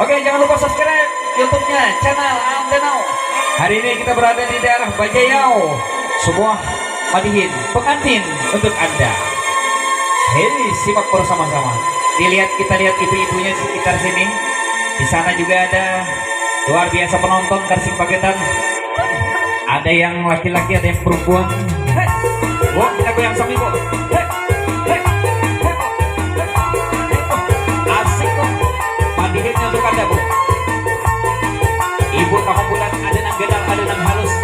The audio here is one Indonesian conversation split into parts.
Oke, jangan lupa subscribe YouTube-nya channel Aam Danau. Hari ini kita berada di daerah Bajayau, sebuah madihin pengantin untuk Anda. Hei, simak bersama-sama. Kita lihat ibu-ibunya di sekitar sini. Di sana juga ada luar biasa penonton Karsing Pagetan. Ada yang laki-laki, ada yang perempuan. Hei, wow, kita goyang sambil kok. Hei, hei, hei, asik kok. Madihinnya untuk Anda, Bu. Ibu kamu bulan ada nang gedal, ada nang halus.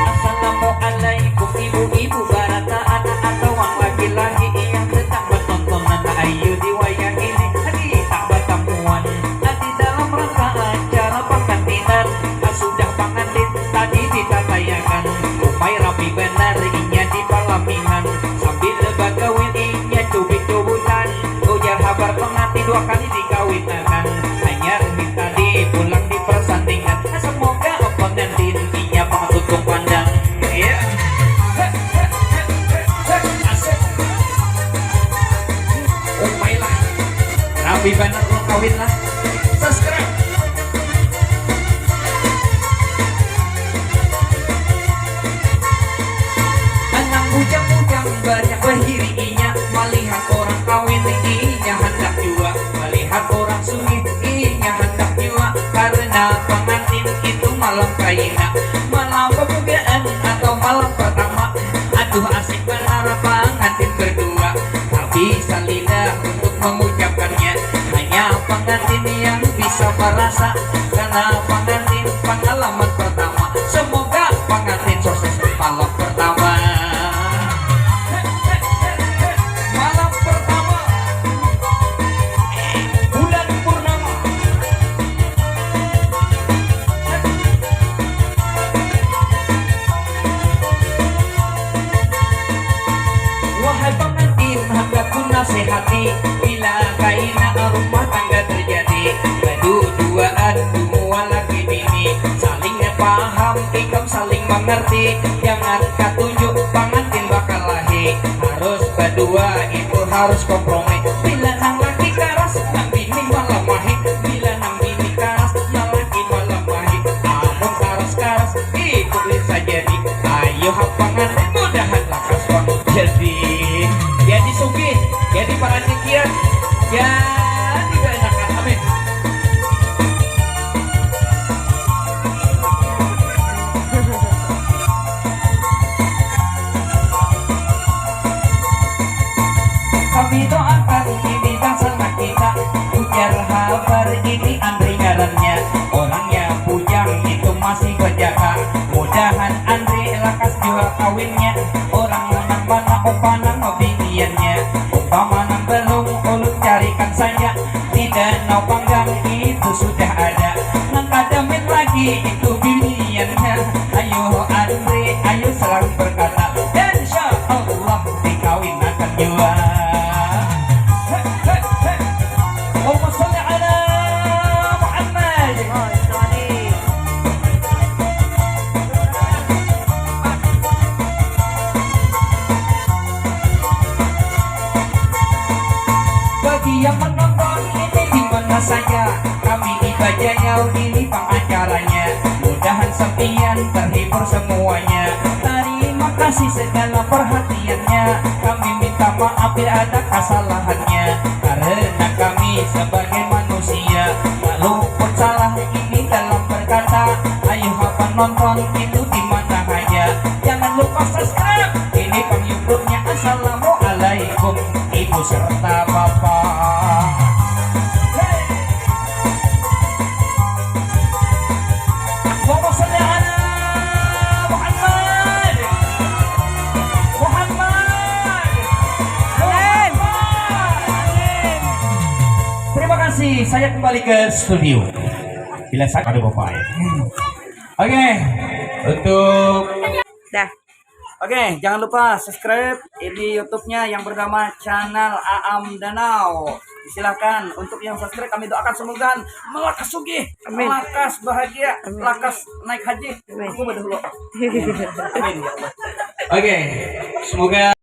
Assalamualaikum ibu-ibu barata anak atau wang laki-laki yang sedang menonton anak ayu di wayang ini. Lagi tak bertemuan di dalam rangka acara pengantinan. Sudah pengantin tadi ditatayakan, umai rapi benar inya di palamihan. Sambil bagawin inya cubit-cubutan, ujar habar pengantin dua kali dikawinakan. Hanya tadi pulang di persandingan. Semoga pengantin inya pengetutung pandang. Ya, asik. Umai lah, rapi benar lo kawin lah. Subscribe. Bujang-bujang banyak berdirinya, melihat orang kawin inya hendak jua, melihat orang sulit inya hendak jua, karena pengantin itu malam kaina, malam pembukaan atau malam pertama. Aduh asik benar pengantin berdua, tak bisa lidah untuk mengucapkannya, hanya pengantin yang bisa merasa, karena pengantin pengalaman pertama. Semoga pengantin sukses malam pertama. Nasihati bila kaina rumah tangga terjadi, berdua-duaan dua laki bini saling paham, ikam saling mengerti. Jangan katunjuk pengantin bakal lahi, harus berdua itu harus kompromi. Bila nang laki karas nang bini malah mahi, bila nang bini karas nang laki malah mahi. Amun karas-karas ikut bisa jadi. Ayo pengantin mudahan lakas wang jadi sugih, jadi para cikian, jadi banyakan. Amin. Kami doakan ini bangsa kita, ujar habar ini Andri ngarannya. Orangnya bujang itu masih berjaga, mudahan Andri lakas jual kawinnya. Orang mana upanang biniannya, umpama nang belum ulun carikan saja. Di danau Panggang itu sudah ada, nang kadamin lagi itu biniannya. Ayo Andri, ayo serang berkata, insya Allah dikawinakan jua. Allahumma sholli ala Muhammad. Bagi yang menonton ini di mana saja, kami di Bajayau ini pengacaranya. Mudahan sempian terhibur semuanya. Terima kasih segala perhatiannya. Kami minta maaf bila ada kesalahannya, karena kami sebagai manusia tak luput salah ini dalam berkata. Ayo penonton itu di mana aja, jangan lupa subscribe ini pang YouTube-nya. Assalamualaikum ibu serta bapak. Hey. Allahumma sholli ala Muhammad. Terima kasih. Saya kembali ke studio. Bila saya ada bapak. Oke, untuk dah. Oke, jangan lupa subscribe ini YouTube-nya yang bernama channel Aam Danau. Silahkan untuk yang subscribe, kami doakan semoga melakas sugih, melakas bahagia, melakas naik haji. Aku berdua. Amin. Oke, semoga